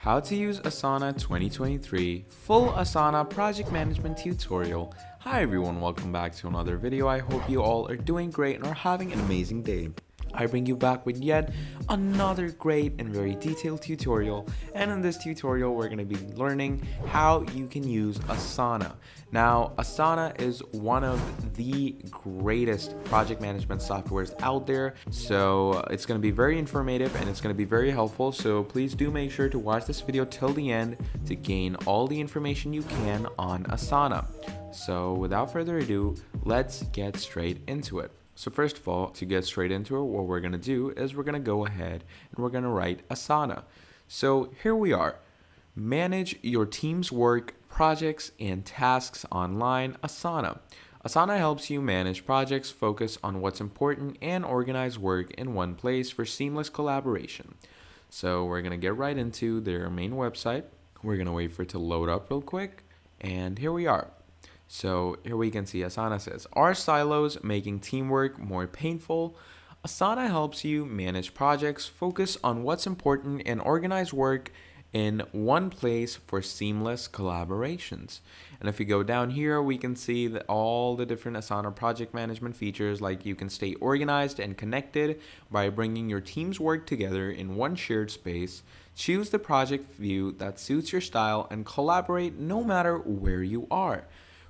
How to use Asana 2023 full Asana project management tutorial. Hi everyone, welcome back to another video. I hope you all are doing great and are having an amazing day. I bring you back with yet another great and very detailed tutorial, and in this tutorial we're going to be learning how you can use Asana. Now, Asana is one of the greatest project management softwares out there, so it's going to be very informative and it's going to be very helpful, so please do make sure to watch this video till the end to gain all the information you can on Asana. So without further ado, let's get straight into it. So first of all, to get straight into it, what we're going to do is we're going to go ahead and we're going to write Asana. So here we are. Manage your team's work, projects, and tasks online, Asana. Asana helps you manage projects, focus on what's important, and organize work in one place for seamless collaboration. So we're going to get right into their main website. We're going to wait for it to load up real quick. And here we are. So here we can see Asana says, "Are silos making teamwork more painful? Asana helps you manage projects, focus on what's important, and organize work in one place for seamless collaborations." And if we go down here, we can see that all the different Asana project management features, like you can stay organized and connected by bringing your team's work together in one shared space, choose the project view that suits your style, and collaborate no matter where you are.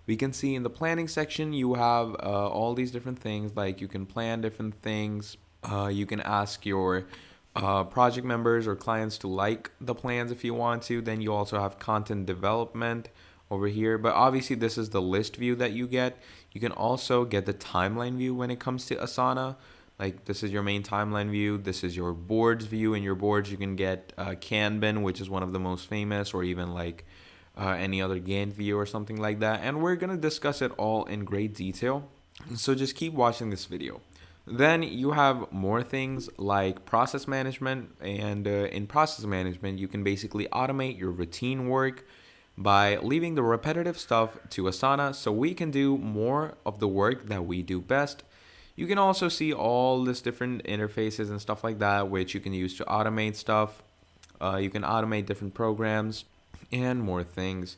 We can see in the planning section, you have all these different things, like you can plan different things. You can ask your project members or clients to like the plans if you want to. Then you also have content development over here. But obviously, this is the list view that you get. You can also get the timeline view when it comes to Asana. Like this is your main timeline view. This is your boards view. In your boards, you can get Kanban, which is one of the most famous, or even like any other Gantt view or something like that, and we're going to discuss it all in great detail, so just keep watching this video. Then you have more things like process management, and in process management you can basically automate your routine work by leaving the repetitive stuff to Asana so we can do more of the work that we do best. You can also see all this different interfaces and stuff like that, which you can use to automate stuff. You can automate different programs and more things.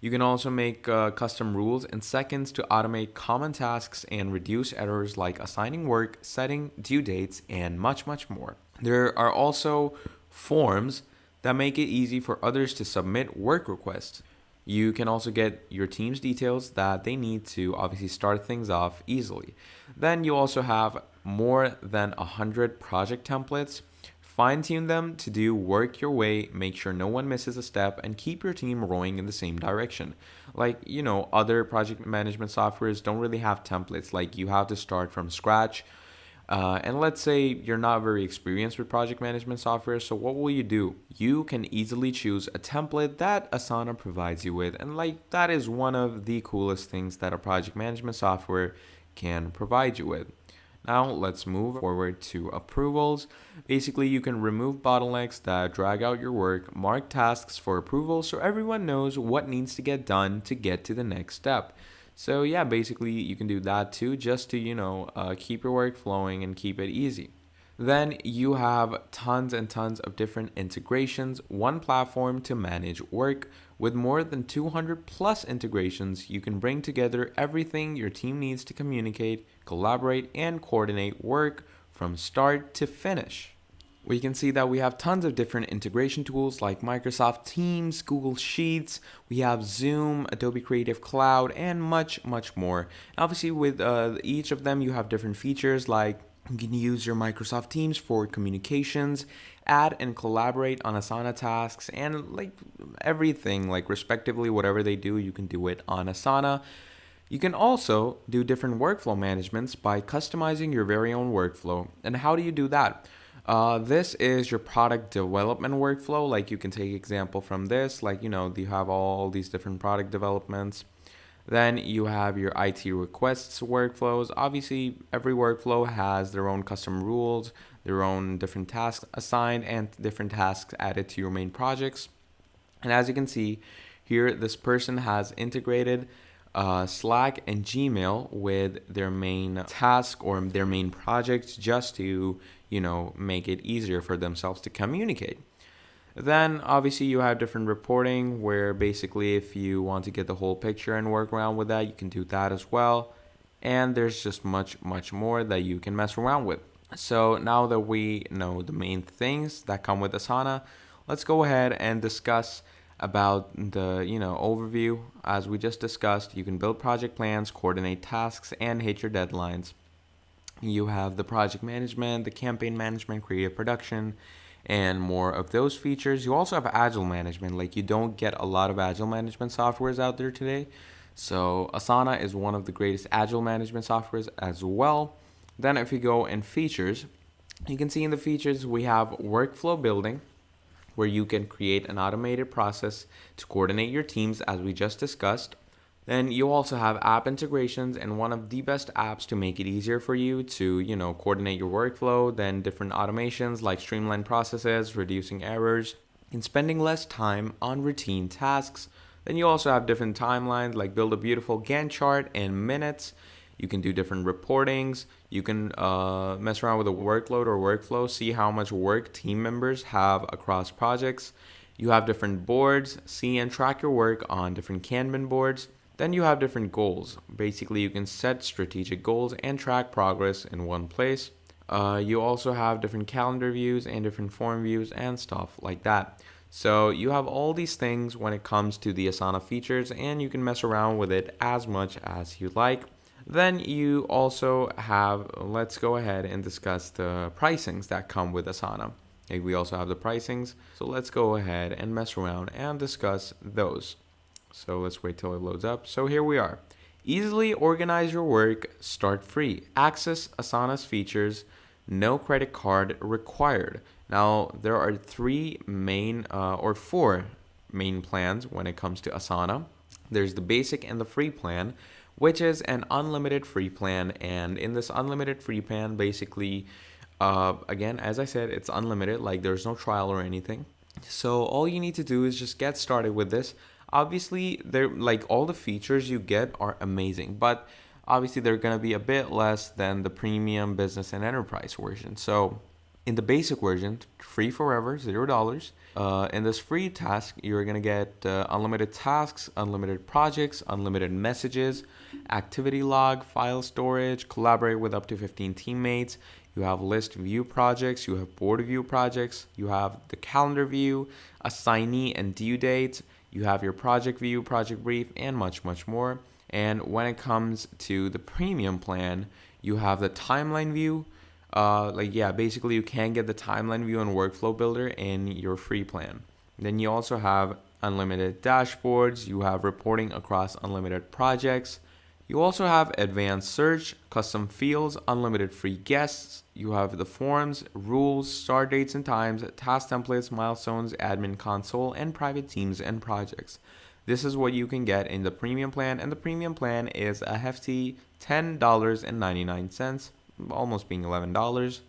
You can also make custom rules in seconds to automate common tasks and reduce errors like assigning work, setting due dates, and much more. There are also forms that make it easy for others to submit work requests. You can also get your team's details that they need to obviously start things off easily. Then you also have more than 100 project templates. Fine-tune them to do work your way, make sure no one misses a step, and keep your team rowing in the same direction. Like, other project management softwares don't really have templates. Like, you have to start from scratch. And let's say you're not very experienced with project management software, so what will you do? You can easily choose a template that Asana provides you with, and that is one of the coolest things that a project management software can provide you with. Now let's move forward to approvals. Basically, you can remove bottlenecks that drag out your work, mark tasks for approval so everyone knows what needs to get done to get to the next step. So yeah, basically you can do that too, just to, keep your work flowing and keep it easy. Then you have tons and tons of different integrations, one platform to manage work. With more than 200 plus integrations, you can bring together everything your team needs to communicate, collaborate, and coordinate work from start to finish. We can see that we have tons of different integration tools like Microsoft Teams, Google Sheets, we have Zoom, Adobe Creative Cloud, and much more. Obviously, with each of them, you have different features like you can use your Microsoft Teams for communications, add and collaborate on Asana tasks, and everything, respectively, whatever they do, you can do it on Asana. You can also do different workflow managements by customizing your very own workflow. And how do you do that? This is your product development workflow. You can take example from this, you have all these different product developments. Then you have your IT requests workflows. Obviously, every workflow has their own custom rules, their own different tasks assigned, and different tasks added to your main projects. And as you can see here, this person has integrated Slack and Gmail with their main task or their main project just to, make it easier for themselves to communicate. Then obviously you have different reporting where basically if you want to get the whole picture and work around with that, you can do that as well. And there's just much more that you can mess around with. So now that we know the main things that come with Asana, let's go ahead and discuss about the overview. As we just discussed, you can build project plans, coordinate tasks, and hit your deadlines. You have the project management, the campaign management, creative production, and more of those features. You also have agile management. Like, you don't get a lot of agile management softwares out there today. So Asana is one of the greatest agile management softwares as well. Then if you go in features, you can see in the features we have workflow building, where you can create an automated process to coordinate your teams as we just discussed. Then you also have app integrations, and one of the best apps to make it easier for you to, coordinate your workflow. Then different automations like streamlined processes, reducing errors, and spending less time on routine tasks. Then you also have different timelines, like build a beautiful Gantt chart in minutes. You can do different reportings. You can mess around with a workload or workflow, see how much work team members have across projects. You have different boards, see and track your work on different Kanban boards. Then you have different goals. Basically, you can set strategic goals and track progress in one place. You also have different calendar views and different form views and stuff like that. So you have all these things when it comes to the Asana features, and you can mess around with it as much as you like. Then you also have, let's go ahead and discuss the pricings that come with Asana. Okay, we also have the pricings. So let's go ahead and mess around and discuss those. So let's wait till it loads up. So here we are. Easily organize your work, start free. Access Asana's features, no credit card required. Now, there are four main plans when it comes to Asana. There's the basic and the free plan, which is an unlimited free plan. And in this unlimited free plan, basically, again, as I said, it's unlimited, like there's no trial or anything. So all you need to do is just get started with this. Obviously, they're like all the features you get are amazing, but obviously they're going to be a bit less than the premium, business, and enterprise version. So in the basic version, free forever, $0. In this free task, you're going to get unlimited tasks, unlimited projects, unlimited messages, activity log, file storage, collaborate with up to 15 teammates. You have list view projects, you have board view projects, you have the calendar view, assignee and due dates, you have your project view, project brief, and much more. And when it comes to the premium plan, you have the timeline view. Basically you can get the timeline view and workflow builder in your free plan. Then you also have unlimited dashboards. You have reporting across unlimited projects. You also have advanced search, custom fields, unlimited free guests. You have the forms, rules, start dates and times, task templates, milestones, admin console, and private teams and projects. This is what you can get in the premium plan, and the premium plan is a hefty $10.99, almost being $11.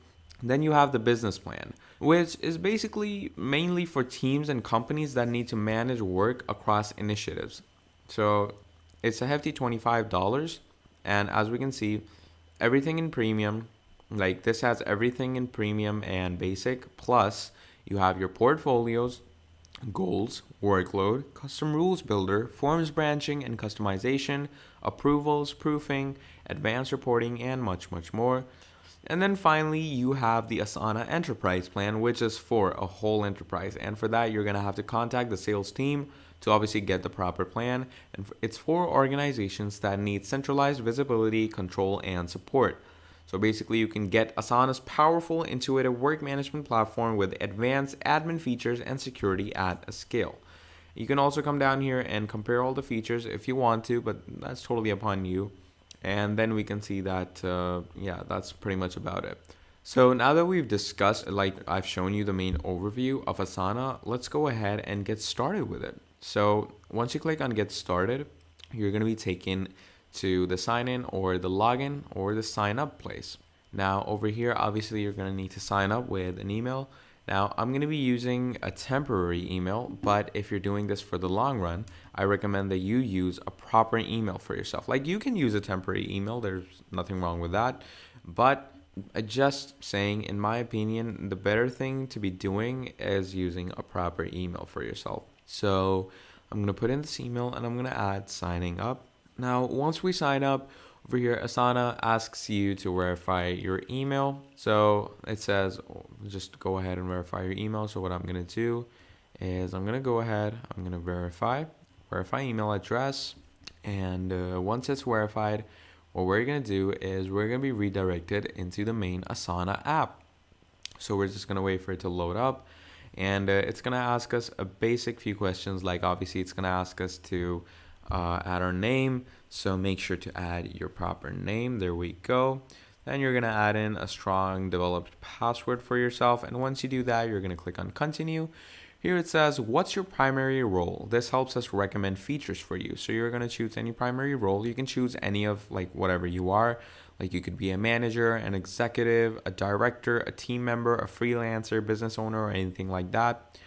Then you have the business plan, which is basically mainly for teams and companies that need to manage work across initiatives. So it's a hefty $25, and as we can see, everything in premium, like this has everything in premium and basic, plus you have your portfolios, goals, workload, custom rules builder, forms branching and customization, approvals, proofing, advanced reporting, and much more. And then finally, you have the Asana Enterprise plan, which is for a whole enterprise. And for that, you're going to have to contact the sales team to obviously get the proper plan. And it's for organizations that need centralized visibility, control, and support. So basically, you can get Asana's powerful, intuitive work management platform with advanced admin features and security at a scale. You can also come down here and compare all the features if you want to, but that's totally upon you. And then we can see that, that's pretty much about it. So now that we've discussed, like I've shown you the main overview of Asana, let's go ahead and get started with it. So once you click on get started, you're going to be taken to the sign in or the login or the sign up place. Now over here, obviously you're going to need to sign up with an email. Now I'm going to be using a temporary email, but if you're doing this for the long run, I recommend that you use a proper email for yourself. Like, you can use a temporary email, there's nothing wrong with that, but just saying, in my opinion, the better thing to be doing is using a proper email for yourself. So I'm going to put in this email and I'm going to add signing up. Now, once we sign up, over here, Asana asks you to verify your email. So it says, just go ahead and verify your email. So what I'm going to do is I'm going to go ahead, I'm going to verify email address. And once it's verified, what we're going to do is we're going to be redirected into the main Asana app. So we're just going to wait for it to load up. And it's going to ask us a basic few questions. Like obviously it's going to ask us to add our name. So make sure to add your proper name. There we go. Then you're going to add in a strong developed password for yourself. And once you do that, you're going to click on continue. Here it says, what's your primary role? This helps us recommend features for you. So you're going to choose any primary role. You can choose any of like whatever you are. Like you could be a manager, an executive, a director, a team member, a freelancer, business owner, or anything like that.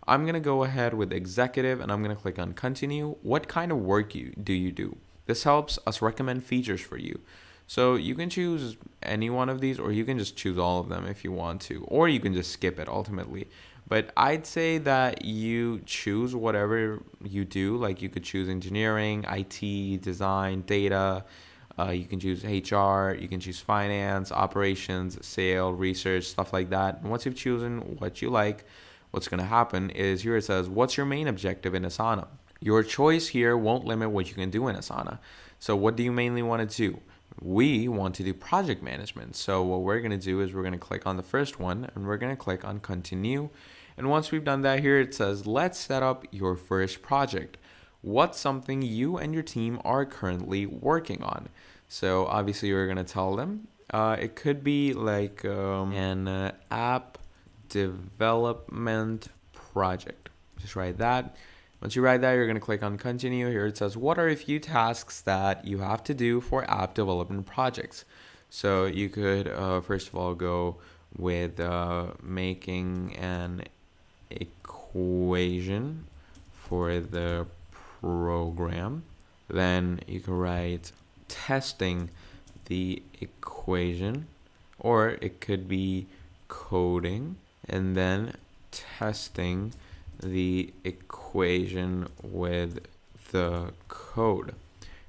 I'm going to go ahead with executive and I'm going to click on continue. What kind of work do you do? This helps us recommend features for you. So you can choose any one of these, or you can just choose all of them if you want to, or you can just skip it ultimately. But I'd say that you choose whatever you do. Like you could choose engineering, IT, design, data. You can choose HR, you can choose finance, operations, sale, research, stuff like that. And once you've chosen what you like, what's going to happen is here it says, what's your main objective in Asana? Your choice here won't limit what you can do in Asana. So what do you mainly want to do? We want to do project management. So what we're going to do is we're going to click on the first one and we're going to click on continue. And once we've done that, here it says, let's set up your first project. What's something you and your team are currently working on? So obviously we're going to tell them. It could be like an app development project. Just write that. Once you write that, you're going to click on continue. Here it says, what are a few tasks that you have to do for app development projects? So you could, first of all, go with making an equation for the program. Then you can write testing the equation, or it could be coding and then testing the equation with the code.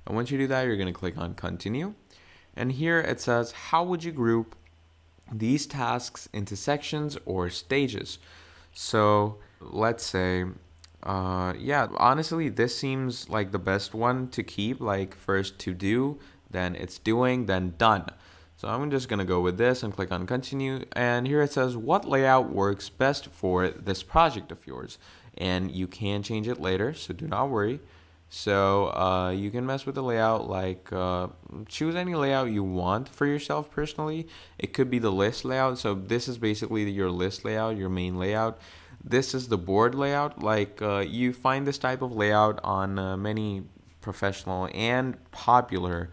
And once you do that, you're going to click on continue. And here it says, how would you group these tasks into sections or stages? So let's say, honestly, this seems like the best one to keep, like first to do, then it's doing, then done. So I'm just going to go with this and click on continue. And here it says, what layout works best for this project of yours? And you can change it later, so do not worry. So you can mess with the layout, like choose any layout you want for yourself personally. It could be the list layout. So this is basically your list layout, your main layout. This is the board layout. Like you find this type of layout on many professional and popular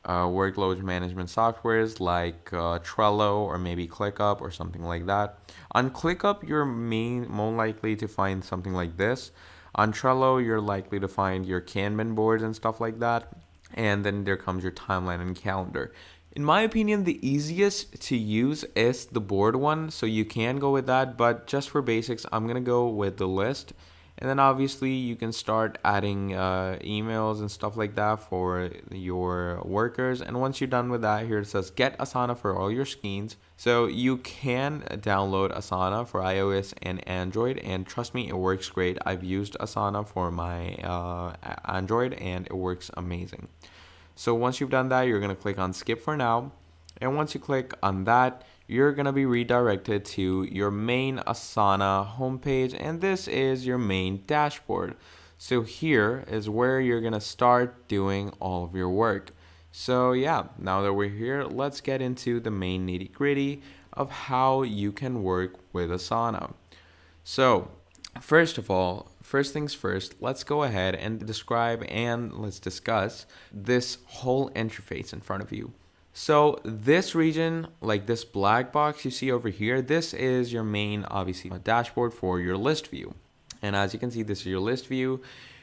workload management softwares like Trello or maybe ClickUp or something like that. On ClickUp, you're more likely to find something like this. On Trello, you're likely to find your Kanban boards and stuff like that. And then there comes your timeline and calendar. In my opinion, the easiest to use is the board one, so you can go with that. But just for basics, I'm going to go with the list. And then obviously you can start adding emails and stuff like that for your workers. And once you're done with that, here it says get Asana for all your screens. So you can download Asana for iOS and Android. And trust me, it works great. I've used Asana for my Android and it works amazing. So once you've done that, you're going to click on skip for now. And once you click on that, you're going to be redirected to your main Asana homepage, and this is your main dashboard. So here is where you're going to start doing all of your work. So yeah, now that we're here, let's get into the main nitty-gritty of how you can work with Asana. So first of all, first things first, let's go ahead and describe and let's discuss this whole interface in front of you. So this region, like this black box you see over here, this is your main, obviously, dashboard for your list view. And as you can see, this is your list view.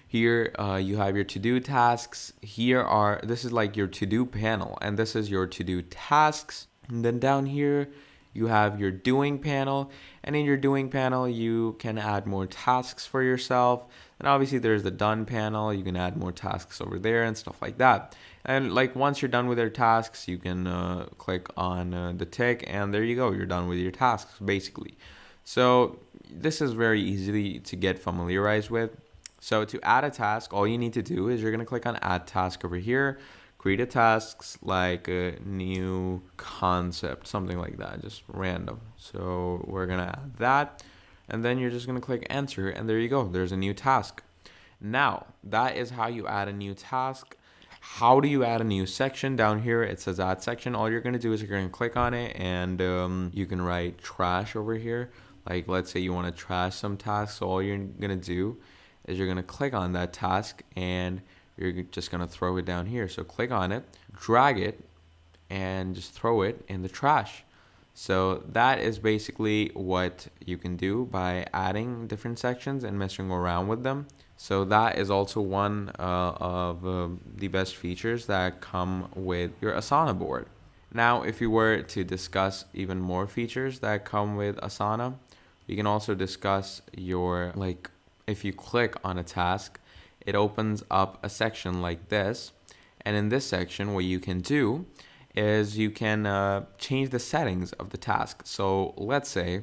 Here you have your to-do tasks. This is like your to-do panel, and this is your to-do tasks. And then down here, you have your doing panel. And in your doing panel, you can add more tasks for yourself. And obviously there's the done panel. You can add more tasks over there and stuff like that. And like once you're done with your tasks, you can click on the tick, and there you go. You're done with your tasks basically. So this is very easy to get familiarized with. So to add a task, all you need to do is you're going to click on add task over here, create a task like a new concept, something like that, just random. So we're going to add that, and then you're just going to click enter, and there you go. There's a new task. Now, that is how you add a new task. How do you add a new section? Down here, it says add section. All you're going to do is you're going to click on it, and you can write trash over here. Like, let's say you want to trash some tasks. So all you're going to do is you're going to click on that task, and you're just going to throw it down here. So click on it, drag it, and just throw it in the trash. So that is basically what you can do by adding different sections and messing around with them. So that is also one of the best features that come with your Asana board. Now, if you were to discuss even more features that come with Asana, you can also discuss your, like, if you click on a task, it opens up a section like this. And in this section, what you can do is you can change the settings of the task. So let's say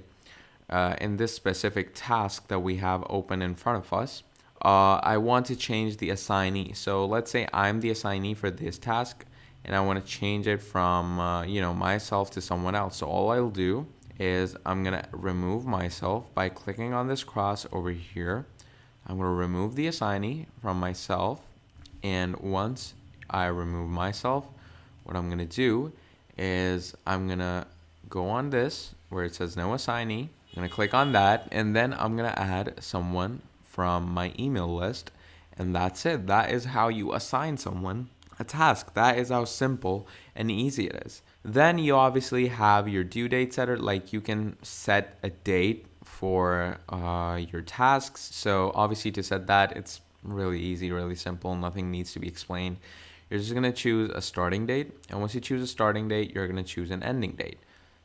in this specific task that we have open in front of us, I want to change the assignee. So let's say I'm the assignee for this task, and I want to change it from myself to someone else. So all I'll do is I'm gonna remove myself by clicking on this cross over here. I'm gonna remove the assignee from myself, and once I remove myself, what I'm gonna do is I'm gonna go on this where it says no assignee. I'm gonna click on that, and then I'm gonna add someone from my email list, and that's it. That is how you assign someone a task. That is how simple and easy it is. Then you obviously have your due date setter. Like, you can set a date for your tasks. So obviously to set that, it's really easy, really simple. Nothing needs to be explained. You're just gonna choose a starting date, and once you choose a starting date, you're gonna choose an ending date.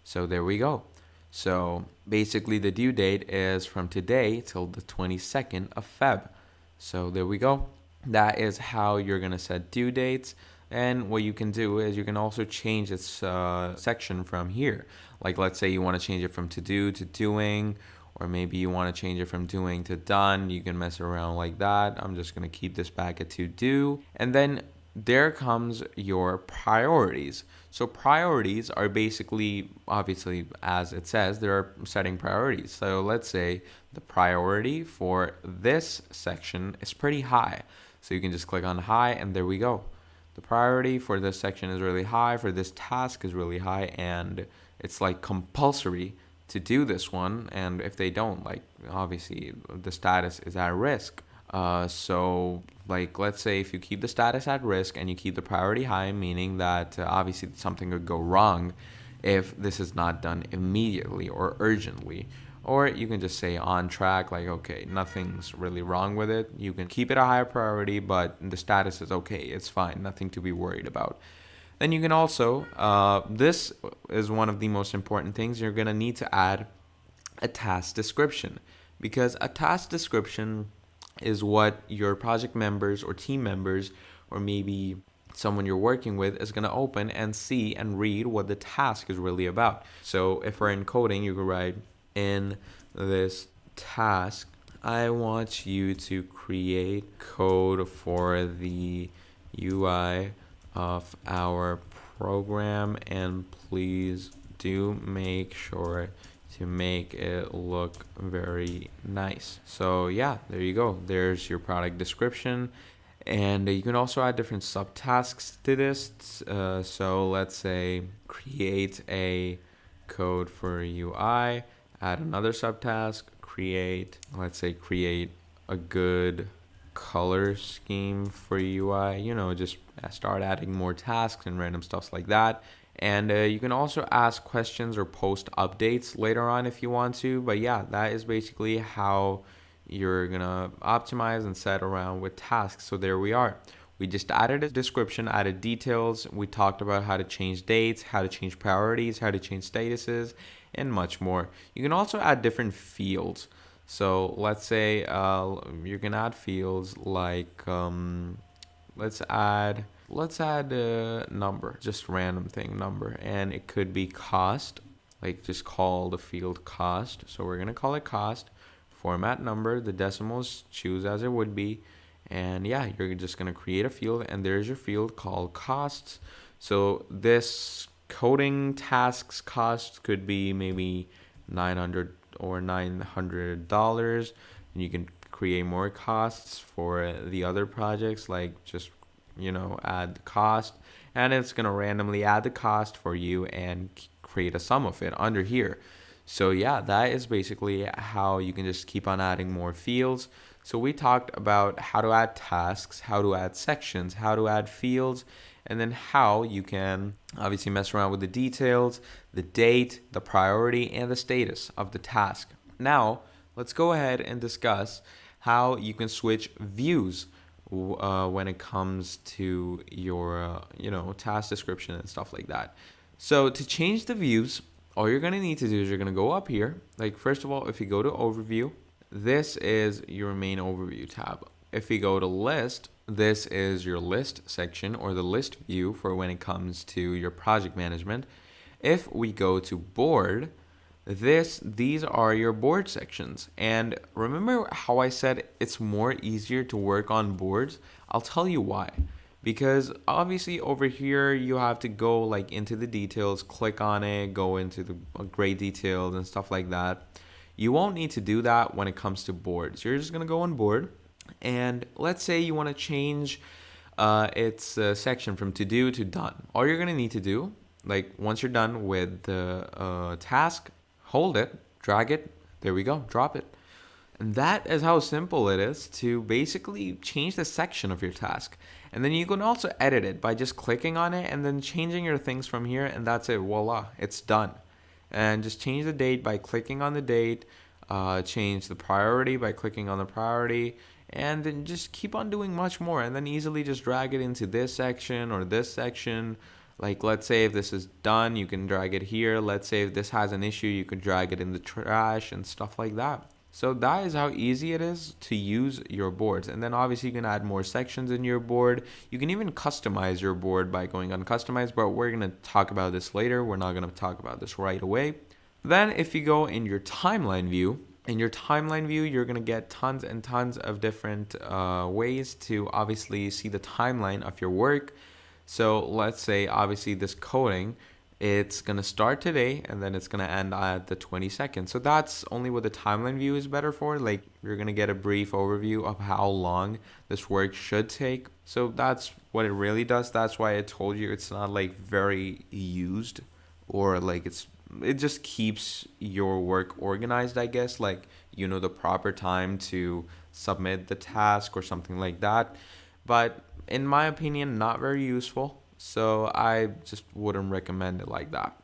So there we go. So basically the due date is from today till the 22nd of Feb. So there we go. That is how you're gonna set due dates. And what you can do is you can also change this section from here. Like, let's say you want to change it from to do to doing, or maybe you want to change it from doing to done. You can mess around like that. I'm just going to keep this back at to do. And then there comes your priorities. So priorities are basically, obviously, as it says, they're setting priorities. So let's say the priority for this section is pretty high. So you can just click on high, and there we go. The priority for this section is really high, for this task is really high, and it's like compulsory to do this one. And if they don't, like, obviously the status is at risk. So like, let's say if you keep the status at risk and you keep the priority high, meaning that obviously something could go wrong if this is not done immediately or urgently. Or you can just say on track, like, okay, nothing's really wrong with it. You can keep it a higher priority, but the status is okay. It's fine. Nothing to be worried about. Then you can also, this is one of the most important things. You're going to need to add a task description, because a task description is what your project members or team members, or maybe someone you're working with, is going to open and see and read what the task is really about. So if we're in coding, you can write, in this task, I want you to create code for the UI of our program, and please do make sure to make it look very nice. So yeah, there you go. There's your product description. And you can also add different subtasks to this. So let's say create a code for UI, add another subtask, let's say create a good color scheme for UI, just start adding more tasks and random stuff like that. And you can also ask questions or post updates later on if you want to. But yeah, that is basically how you're gonna optimize and set around with tasks. So there we are. We just added a description, added details. We talked about how to change dates, how to change priorities, how to change statuses, and much more. You can also add different fields. So let's say you can add fields like let's add a number, just random thing, number, and it could be cost. Like just call the field cost. So we're gonna call it cost. Format number, the decimals choose as it would be, and yeah, you're just gonna create a field, and there's your field called costs. So this coding tasks cost could be maybe 900 or $900, and you can create more costs for the other projects, like just add the cost, and it's gonna randomly add the cost for you and create a sum of it under here. So yeah, that is basically how you can just keep on adding more fields. So we talked about how to add tasks, how to add sections, how to add fields, and then how you can obviously mess around with the details, the date, the priority, and the status of the task. Now, let's go ahead and discuss how you can switch views when it comes to your task description and stuff like that. So to change the views, all you're going to need to do is you're going to go up here. Like first of all, if you go to overview, this is your main overview tab. If you go to list, this is your list section or the list view for when it comes to your project management. If we go to board, these are your board sections. And remember how I said it's more easier to work on boards? I'll tell you why. Because obviously over here you have to go like into the details, click on it, go into the great details and stuff like that. You won't need to do that when it comes to boards. You're just gonna go on board, and let's say you want to change its section from to do to done. All you're gonna need to do, like once you're done with the task, hold it, drag it, there we go, drop it. And that is how simple it is to basically change the section of your task. And then you can also edit it by just clicking on it and then changing your things from here, and that's it, voila, it's done. And just change the date by clicking on the date, change the priority by clicking on the priority, and then just keep on doing much more, and then easily just drag it into this section or this section. Like let's say if this is done, you can drag it here. Let's say if this has an issue, you can drag it in the trash and stuff like that. So that is how easy it is to use your boards. And then obviously you can add more sections in your board. You can even customize your board by going on customize, but we're going to talk about this later. We're not going to talk about this right away. Then if you go in your timeline view, you're going to get tons and tons of different ways to obviously see the timeline of your work. So let's say obviously this coding, it's going to start today and then it's going to end at the 22nd. So that's only what the timeline view is better for. Like you're going to get a brief overview of how long this work should take. So that's what it really does. That's why I told you it's not like very used, or like it just keeps your work organized, I guess, like the proper time to submit the task or something like that. But in my opinion, not very useful. So I just wouldn't recommend it like that.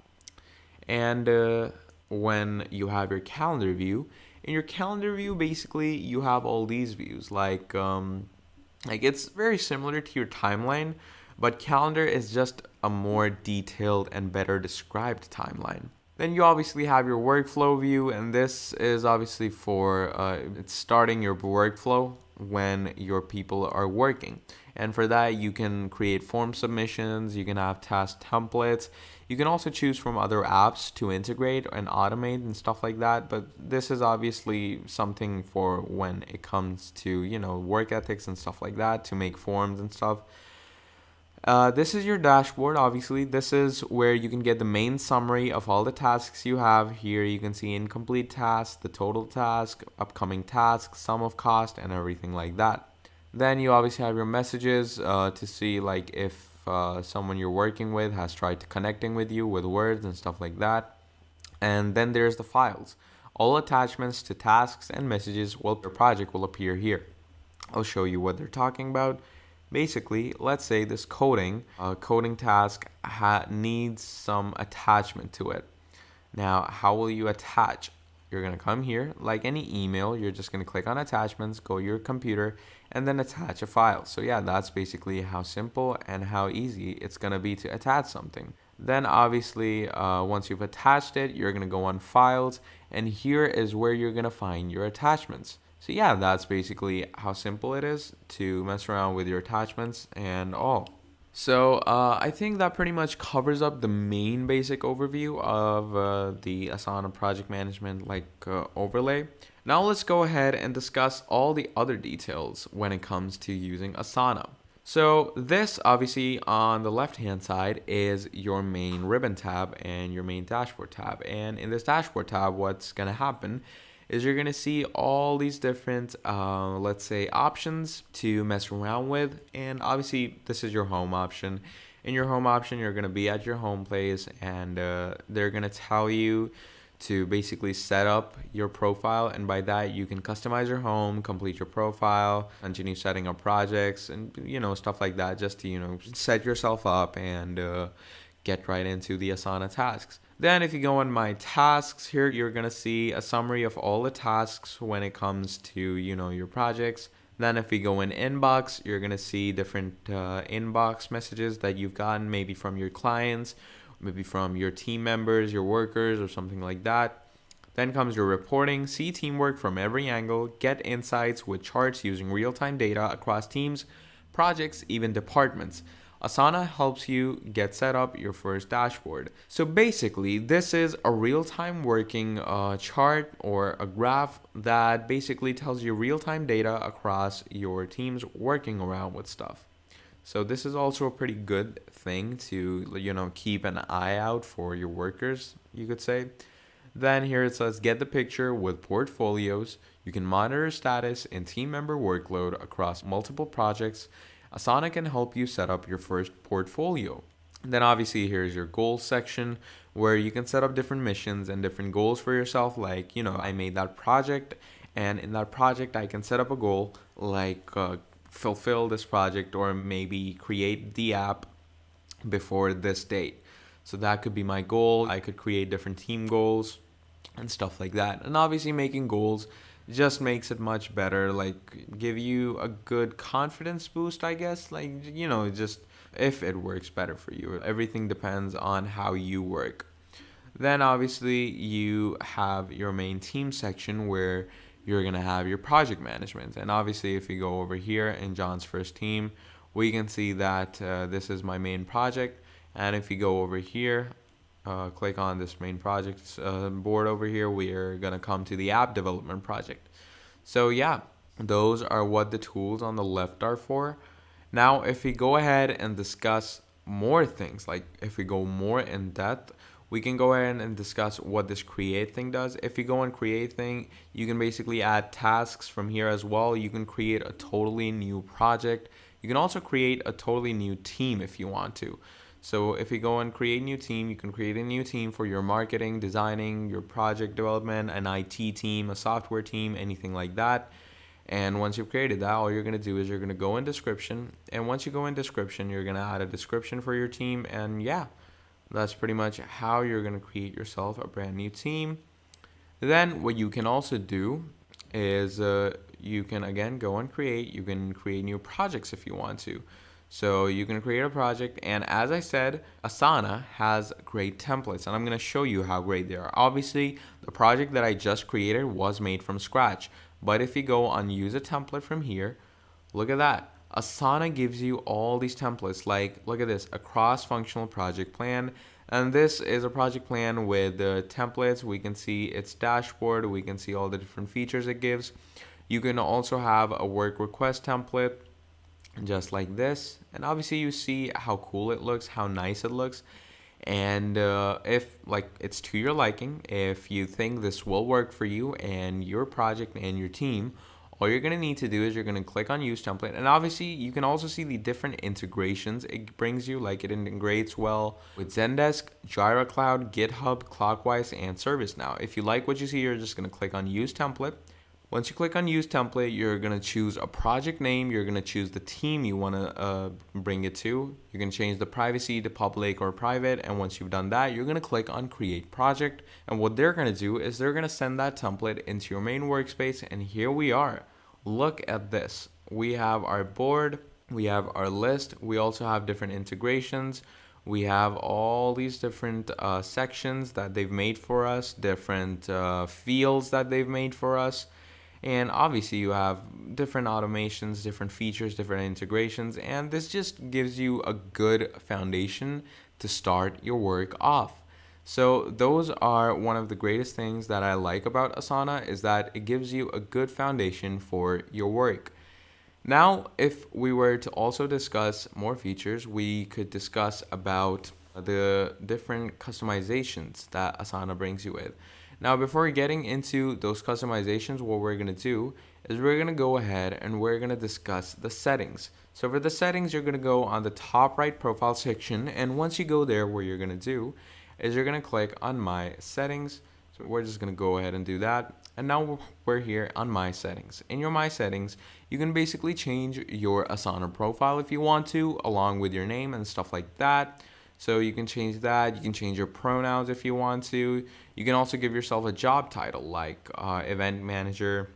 And when you have your calendar view, in your calendar view, basically you have all these views. Like it's very similar to your timeline, but calendar is just a more detailed and better described timeline. Then you obviously have your workflow view, and this is obviously for it's starting your workflow when your people are working. And for that, you can create form submissions, you can have task templates, you can also choose from other apps to integrate and automate and stuff like that. But this is obviously something for when it comes to, work ethics and stuff like that, to make forms and stuff. This is your dashboard. Obviously, this is where you can get the main summary of all the tasks you have. Here you can see incomplete tasks, the total task, upcoming tasks, sum of cost, and everything like that. Then you obviously have your messages to see like if someone you're working with has tried connecting with you with words and stuff like that. And then there's the files. All attachments to tasks and messages your project will appear here. I'll show you what they're talking about. Basically, let's say this coding task needs some attachment to it. Now, how will you attach you're going to come here like any email. You're just going to click on attachments, go to your computer, and then attach a file. So yeah, that's basically how simple and how easy it's going to be to attach something. Then obviously, once you've attached it, you're going to go on files, and here is where you're going to find your attachments. So yeah, that's basically how simple it is to mess around with your attachments and all. So I think that pretty much covers up the main basic overview of the Asana project management overlay. Now let's go ahead and discuss all the other details when it comes to using Asana. So this obviously on the left hand side is your main ribbon tab and your main dashboard tab. And in this dashboard tab, what's going to happen is you're going to see all these different, let's say, options to mess around with. And obviously, this is your home option. In your home option, you're going to be at your home place, and they're going to tell you to basically set up your profile. And by that, you can customize your home, complete your profile, continue setting up projects, and, stuff like that, just to, set yourself up and get right into the Asana tasks. Then if you go on my tasks here, you're going to see a summary of all the tasks when it comes to, your projects. Then if we go in inbox, you're going to see different inbox messages that you've gotten, maybe from your clients, maybe from your team members, your workers, or something like that. Then comes your reporting, see teamwork from every angle, get insights with charts using real-time data across teams, projects, even departments. Asana helps you get set up your first dashboard. So basically, this is a real-time working chart or a graph that basically tells you real-time data across your teams working around with stuff. So this is also a pretty good thing to, keep an eye out for your workers, you could say. Then here it says get the picture with portfolios. You can monitor status and team member workload across multiple projects. Asana can help you set up your first portfolio. Then obviously here's your goals section where you can set up different missions and different goals for yourself. Like, I made that project, and in that project I can set up a goal like fulfill this project or maybe create the app before this date. So that could be my goal. I could create different team goals and stuff like that. And obviously making goals just makes it much better, give you a good confidence boost, I guess, just if it works better for you. Everything depends on how you work. Then obviously you have your main team section where you're going to have your project management. And obviously if you go over here in John's first team, we can see that this is my main project. And if you go over here, click on this main project board over here, we're going to come to the app development project. So yeah, those are what the tools on the left are for. Now, if we go ahead and discuss more things, like if we go more in depth, we can go ahead and discuss what this create thing does. If you go on create thing, you can basically add tasks from here as well. You can create a totally new project. You can also create a totally new team if you want to. So if you go and create a new team, you can create a new team for your marketing, designing, your project development, an IT team, a software team, anything like that. And once you've created that, all you're going to do is you're going to go in description. And once you go in description, you're going to add a description for your team. And yeah, that's pretty much how you're going to create yourself a brand new team. Then what you can also do is you can again go and create. You can create new projects if you want to. So you can create a project, and as I said, Asana has great templates, and I'm going to show you how great they are. Obviously, the project that I just created was made from scratch, but if you go on use a template from here, look at that. Asana gives you all these templates, look at this, a cross-functional project plan, and this is a project plan with the templates. We can see its dashboard, we can see all the different features it gives. You can also have a work request template, just like this, and obviously you see how cool it looks, how nice it looks. And if it's to your liking, if you think this will work for you and your project and your team, all you're going to need to do is you're going to click on use template, and obviously you can also see the different integrations it brings you. It integrates well with Zendesk, Jira Cloud, GitHub, Clockwise, and ServiceNow. If you like what you see, you're just going to click on use template. Once you click on use template, you're going to choose a project name. You're going to choose the team you want to bring it to. You can change the privacy to public or private. And once you've done that, you're going to click on create project. And what they're going to do is they're going to send that template into your main workspace. And here we are. Look at this. We have our board. We have our list. We also have different integrations. We have all these different sections that they've made for us, different fields that they've made for us. And obviously you have different automations, different features, different integrations, and this just gives you a good foundation to start your work off. So those are one of the greatest things that I like about Asana, is that it gives you a good foundation for your work. Now, if we were to also discuss more features, we could discuss about the different customizations that Asana brings you with. Now, before getting into those customizations, what we're going to do is we're going to go ahead and we're going to discuss the settings. So for the settings, you're going to go on the top right profile section. And once you go there, what you're going to do is you're going to click on My Settings. So we're just going to go ahead and do that. And now we're here on My Settings. In your My Settings, you can basically change your Asana profile if you want to, along with your name and stuff like that. So you can change that. You can change your pronouns if you want to. You can also give yourself a job title like event manager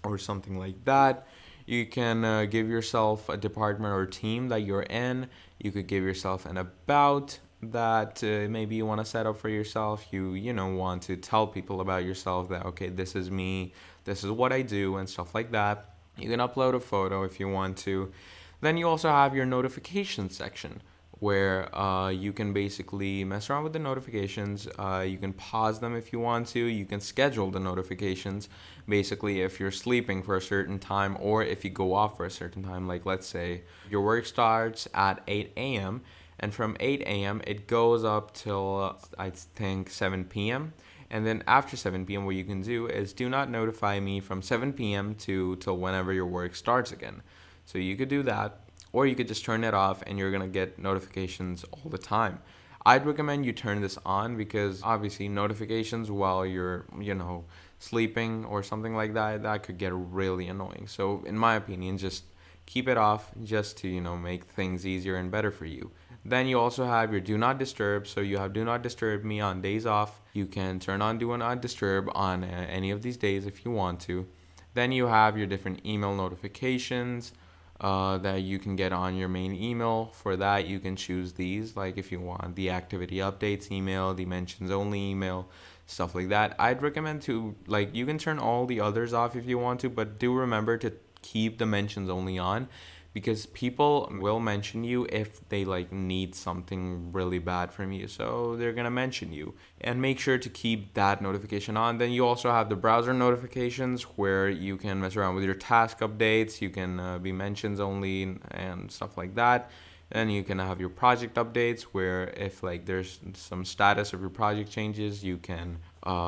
or something like that. You can give yourself a department or team that you're in. You could give yourself an about that maybe you want to set up for yourself. You know, want to tell people about yourself that, okay, this is me, this is what I do, and stuff like that. You can upload a photo if you want to. Then you also have your notification section, where you can basically mess around with the notifications. You can pause them if you want to. You can schedule the notifications. Basically, if you're sleeping for a certain time or if you go off for a certain time, like let's say your work starts at 8 a.m. and from 8 a.m. it goes up till I think 7 p.m. And then after 7 p.m. what you can do is do not notify me from 7 p.m. till whenever your work starts again. So you could do that. Or you could just turn it off and you're going to get notifications all the time. I'd recommend you turn this on because obviously notifications while you're, sleeping or something like that, that could get really annoying. So in my opinion, just keep it off just to, make things easier and better for you. Then you also have your do not disturb. So you have do not disturb me on days off. You can turn on do not disturb on any of these days if you want to. Then you have your different email notifications that you can get on your main email. For that, you can choose these, like if you want the activity updates email, the mentions only email, stuff like that. I'd recommend to, you can turn all the others off if you want to, but do remember to keep the mentions only on, because people will mention you if they need something really bad from you. So they're going to mention you, and make sure to keep that notification on. Then you also have the browser notifications where you can mess around with your task updates. You can be mentions only and stuff like that. Then you can have your project updates where if there's some status of your project changes, you can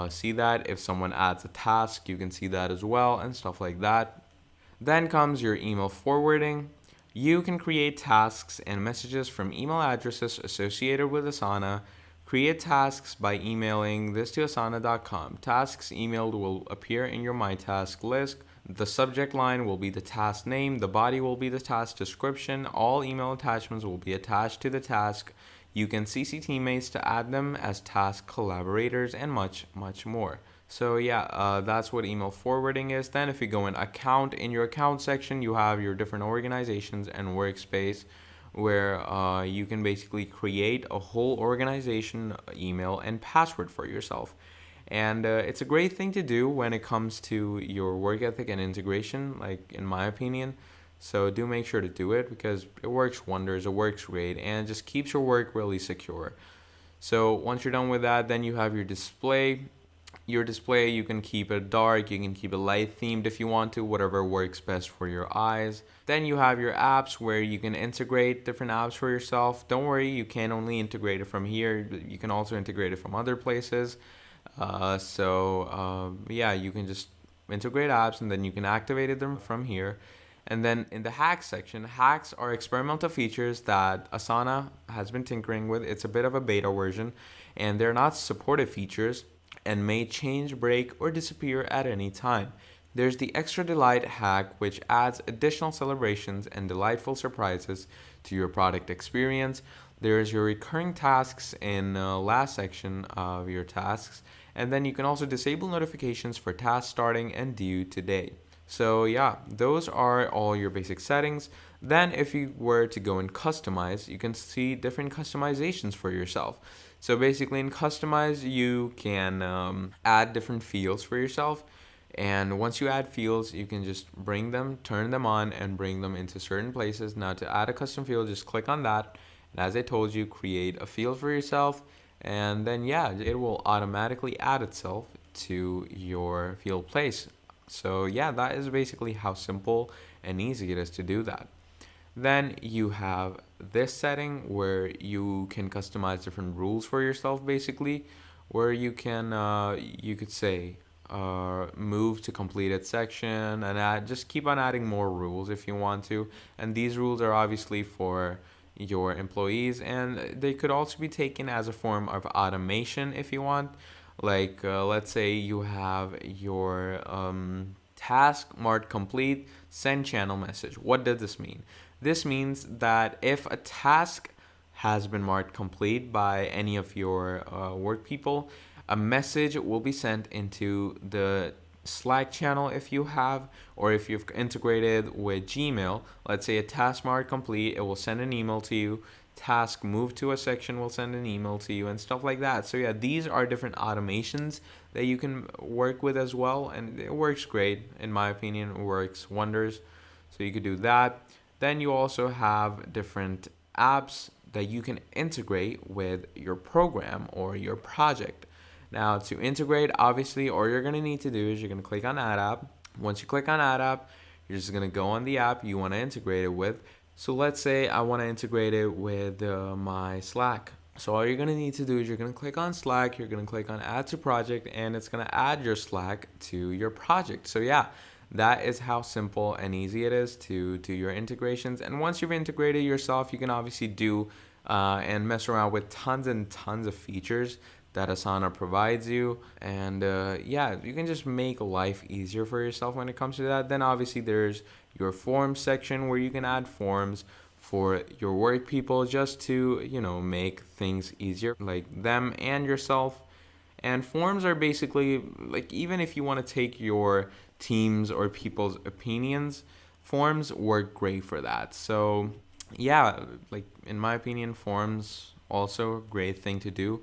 see that. If someone adds a task, you can see that as well, and stuff like that. Then comes your email forwarding. You can create tasks and messages from email addresses associated with Asana. Create tasks by emailing this to asana.com. Tasks emailed will appear in your My Task list. The subject line will be the task name. The body will be the task description. All email attachments will be attached to the task. You can CC teammates to add them as task collaborators, and much, much more. So yeah, that's what email forwarding is. Then if you go in account, in your account section, you have your different organizations and workspace where you can basically create a whole organization email and password for yourself. And it's a great thing to do when it comes to your work ethic and integration, in my opinion. So do make sure to do it because it works wonders, it works great, and it just keeps your work really secure. So once you're done with that, then you have your display. Your display, you can keep it dark, you can keep it light themed if you want to, whatever works best for your eyes. Then you have your apps where you can integrate different apps for yourself. Don't worry, you can't only integrate it from here, you can also integrate it from other places. Yeah, you can just integrate apps and then you can activate them from here. And then in the hacks section, hacks are experimental features that Asana has been tinkering with. It's a bit of a beta version and they're not supported features and may change, break, or disappear at any time. There's the Extra Delight hack, which adds additional celebrations and delightful surprises to your product experience. There's your recurring tasks in the last section of your tasks. And then you can also disable notifications for tasks starting and due today. So yeah, those are all your basic settings. Then if you were to go and customize, you can see different customizations for yourself. So basically in customize, you can add different fields for yourself. And once you add fields, you can just bring them, turn them on, and bring them into certain places. Now to add a custom field, just click on that. And as I told you, create a field for yourself. And then yeah, it will automatically add itself to your field place. So yeah, that is basically how simple and easy it is to do that. Then you have this setting where you can customize different rules for yourself, basically, where you could say move to completed section and just keep on adding more rules if you want to. And these rules are obviously for your employees, and they could also be taken as a form of automation if you want. Like let's say you have your task marked complete, send channel message. What does this mean? This means that if a task has been marked complete by any of your work people, a message will be sent into the Slack channel if you have, or if you've integrated with Gmail. Let's say a task marked complete, it will send an email to you. Task move to a section will send an email to you and stuff like that. So yeah, these are different automations that you can work with as well, and it works great. In my opinion, it works wonders. So you could do that. Then you also have different apps that you can integrate with your program or your project. Now to integrate, obviously, all you're going to need to do is you're going to click on Add App. Once you click on Add App, you're just going to go on the app you want to integrate it with. So let's say I want to integrate it with my Slack. So all you're going to need to do is you're going to click on Slack, you're going to click on Add to Project, and it's going to add your Slack to your project. So yeah, that is how simple and easy it is to do your integrations. And once you've integrated yourself, you can obviously do and mess around with tons and tons of features that Asana provides you. And yeah, you can just make life easier for yourself when it comes to that. Then obviously there's your forms section where you can add forms for your work people just to, make things easier, like them and yourself. And forms are basically like, even if you want to take your teams or people's opinions, forms work great for that. So yeah, like in my opinion, forms also a great thing to do.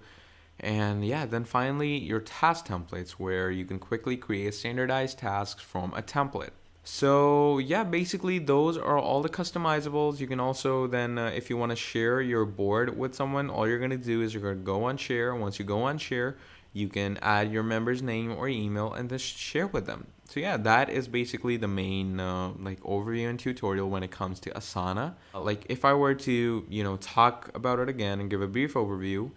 And yeah, then finally your task templates, where you can quickly create standardized tasks from a template. So yeah, basically those are all the customizables. You can also then, if you want to share your board with someone, all you're going to do is you're going to go on share. Once you go on share, you can add your member's name or email and just share with them. So yeah, that is basically the main overview and tutorial when it comes to Asana. Like if I were to, talk about it again and give a brief overview,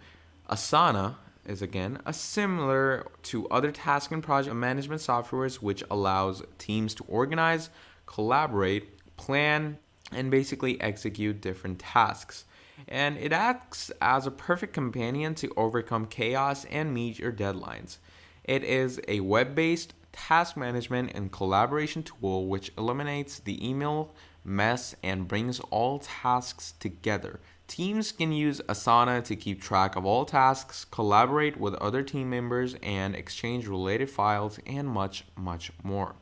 Asana is again a similar to other task and project management softwares, which allows teams to organize, collaborate, plan, and basically execute different tasks. And it acts as a perfect companion to overcome chaos and meet your deadlines. It is a web-based task management and collaboration tool which eliminates the email mess and brings all tasks together. Teams can use Asana to keep track of all tasks, collaborate with other team members, and exchange related files, and much, much more.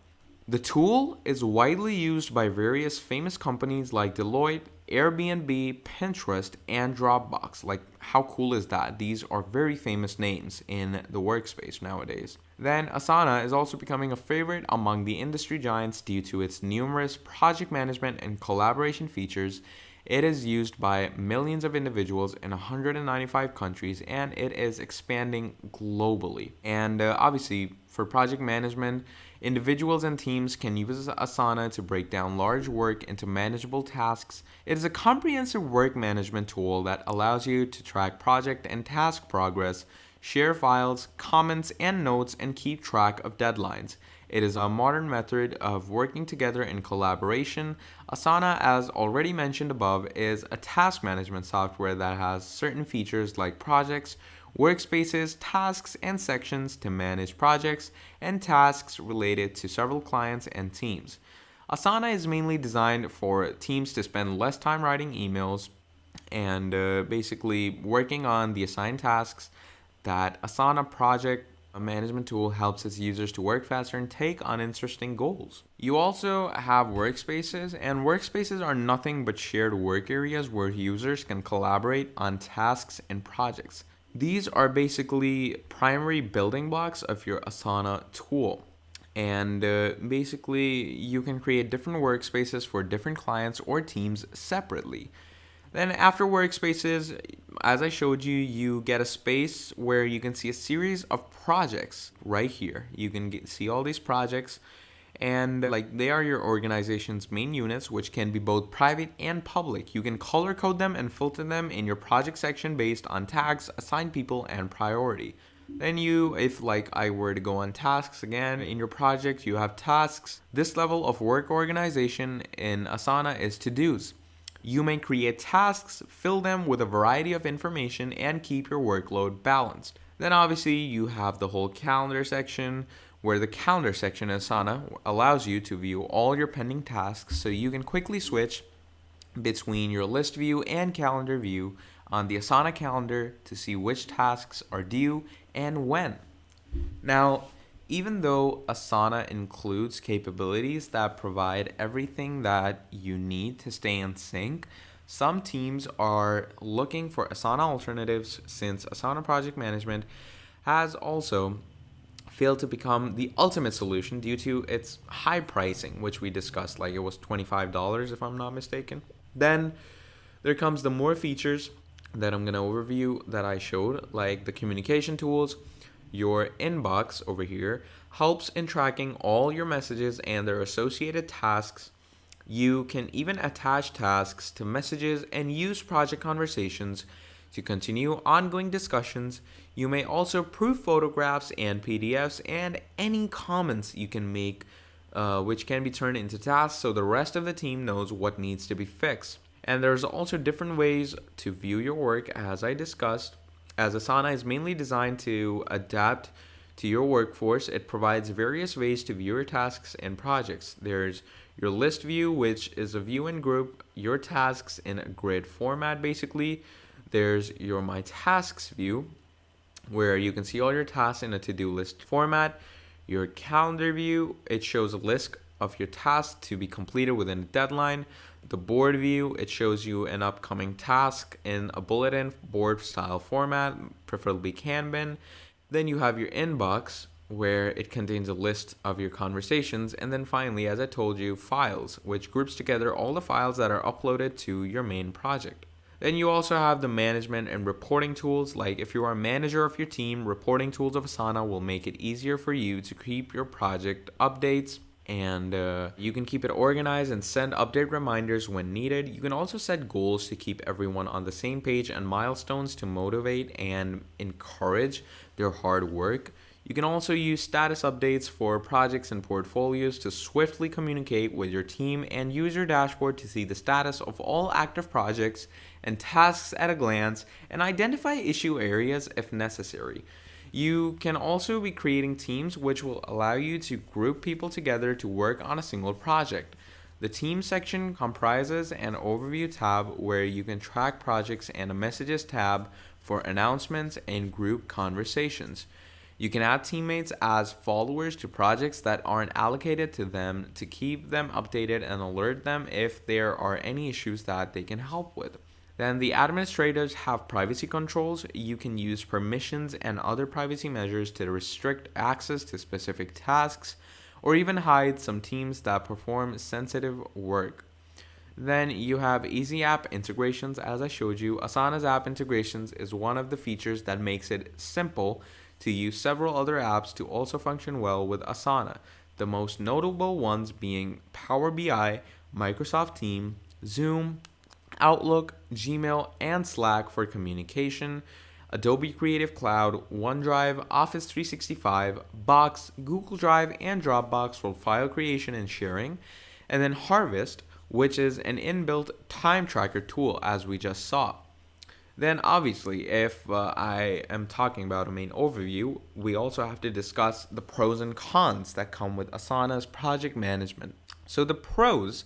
The tool is widely used by various famous companies like Deloitte, Airbnb, Pinterest, and Dropbox. Like, how cool is that? These are very famous names in the workspace nowadays. Then, Asana is also becoming a favorite among the industry giants due to its numerous project management and collaboration features. It is used by millions of individuals in 195 countries, and it is expanding globally. And obviously, for project management, individuals and teams can use Asana to break down large work into manageable tasks. It is a comprehensive work management tool that allows you to track project and task progress, share files, comments, and notes, and keep track of deadlines. It is a modern method of working together in collaboration. Asana, as already mentioned above, is a task management software that has certain features like projects, workspaces, tasks, and sections to manage projects and tasks related to several clients and teams. Asana is mainly designed for teams to spend less time writing emails and basically working on the assigned tasks. That Asana project management tool helps its users to work faster and take on interesting goals. You also have workspaces, and workspaces are nothing but shared work areas where users can collaborate on tasks and projects. These are basically primary building blocks of your Asana tool. And basically, you can create different workspaces for different clients or teams separately. Then after workspaces, as I showed you, you get a space where you can see a series of projects right here. You can see all these projects, and like they are your organization's main units, which can be both private and public. You can color code them and filter them in your project section based on tags, assigned people, and priority. Then if like I were to go on tasks again, in your project you have tasks. This level of work organization in Asana is to-dos. You may create tasks, fill them with a variety of information, and keep your workload balanced. Then obviously you have the whole calendar section, where the calendar section in Asana allows you to view all your pending tasks so you can quickly switch between your list view and calendar view on the Asana calendar to see which tasks are due and when. Now, even though Asana includes capabilities that provide everything that you need to stay in sync, some teams are looking for Asana alternatives since Asana Project Management has also failed to become the ultimate solution due to its high pricing, which we discussed, like it was $25 if I'm not mistaken. Then there comes the more features that I'm going to overview that I showed, like the communication tools. Your inbox over here helps in tracking all your messages and their associated tasks. You can even attach tasks to messages and use project conversations to continue ongoing discussions. You may also proof photographs and PDFs and any comments you can make, which can be turned into tasks so the rest of the team knows what needs to be fixed. And there's also different ways to view your work, as I discussed. As Asana is mainly designed to adapt to your workforce, it provides various ways to view your tasks and projects. There's your list view, which is a view and group your tasks in a grid format basically. There's your My Tasks view, where you can see all your tasks in a to-do list format. Your calendar view, it shows a list of your tasks to be completed within a deadline. The board view, it shows you an upcoming task in a bulletin board style format, preferably Kanban. Then you have your inbox, where it contains a list of your conversations. And then finally, as I told you, files, which groups together all the files that are uploaded to your main project. Then you also have the management and reporting tools. Like if you are a manager of your team, reporting tools of Asana will make it easier for you to keep your project updates, and you can keep it organized and send update reminders when needed. You can also set goals to keep everyone on the same page and milestones to motivate and encourage their hard work. You can also use status updates for projects and portfolios to swiftly communicate with your team, and use your dashboard to see the status of all active projects and tasks at a glance and identify issue areas if necessary. You can also be creating teams, which will allow you to group people together to work on a single project. The team section comprises an overview tab where you can track projects, and a messages tab for announcements and group conversations. You can add teammates as followers to projects that aren't allocated to them to keep them updated and alert them if there are any issues that they can help with. Then the administrators have privacy controls. You can use permissions and other privacy measures to restrict access to specific tasks, or even hide some teams that perform sensitive work. Then you have easy app integrations. As I showed you, Asana's app integrations is one of the features that makes it simple to use several other apps to also function well with Asana. The most notable ones being Power BI, Microsoft Teams, Zoom, Outlook, Gmail, and Slack for communication, Adobe Creative Cloud, OneDrive, Office 365, Box, Google Drive, and Dropbox for file creation and sharing, and then Harvest, which is an inbuilt time tracker tool, as we just saw. Then obviously, if I am talking about a main overview, we also have to discuss the pros and cons that come with Asana's project management. So the pros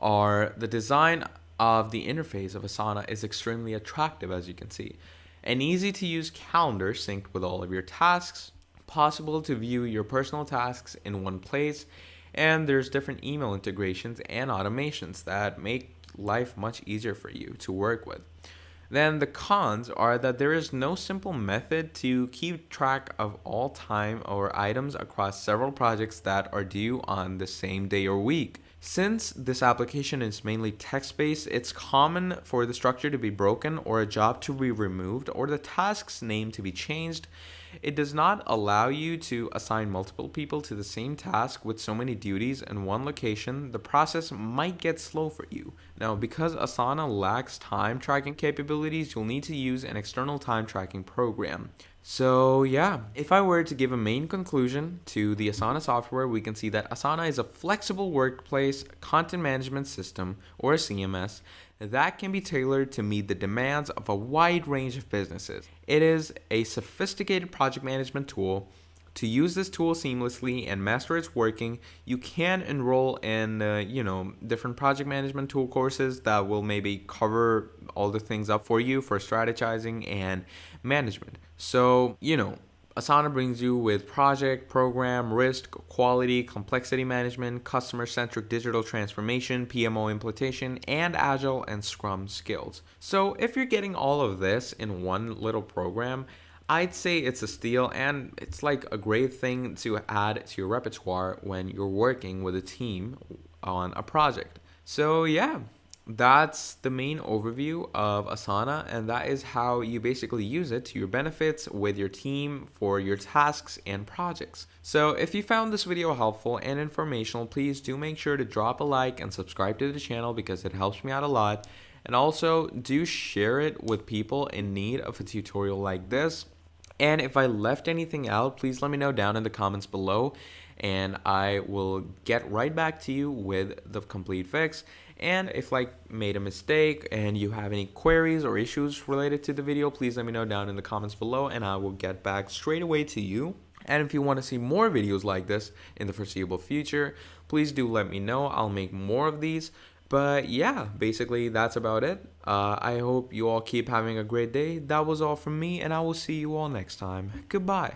are the design of the interface of Asana is extremely attractive, as you can see. An easy to use calendar synced with all of your tasks, possible to view your personal tasks in one place, and there's different email integrations and automations that make life much easier for you to work with. Then the cons are that there is no simple method to keep track of all time or items across several projects that are due on the same day or week. Since this application is mainly text-based, it's common for the structure to be broken or a job to be removed or the task's name to be changed. It does not allow you to assign multiple people to the same task with so many duties in one location. The process might get slow for you. Now, because Asana lacks time tracking capabilities, you'll need to use an external time tracking program. So yeah, if I were to give a main conclusion to the Asana software, we can see that Asana is a flexible workplace content management system, or a CMS, that can be tailored to meet the demands of a wide range of businesses. It is a sophisticated project management tool. To use this tool seamlessly and master its working, you can enroll in different project management tool courses that will maybe cover all the things up for you for strategizing and management. So, Asana brings you with project, program, risk, quality, complexity management, customer-centric digital transformation, PMO implementation, and Agile and Scrum skills. So if you're getting all of this in one little program, I'd say it's a steal, and it's like a great thing to add to your repertoire when you're working with a team on a project. So yeah, that's the main overview of Asana, and that is how you basically use it to your benefits with your team for your tasks and projects. So if you found this video helpful and informational, please do make sure to drop a like and subscribe to the channel because it helps me out a lot. And also do share it with people in need of a tutorial like this. And if I left anything out, please let me know down in the comments below, and I will get right back to you with the complete fix. And if made a mistake and you have any queries or issues related to the video, please let me know down in the comments below and I will get back straight away to you. And if you want to see more videos like this in the foreseeable future, please do let me know. I'll make more of these. But yeah, basically that's about it. I hope you all keep having a great day. That was all from me, and I will see you all next time. Goodbye.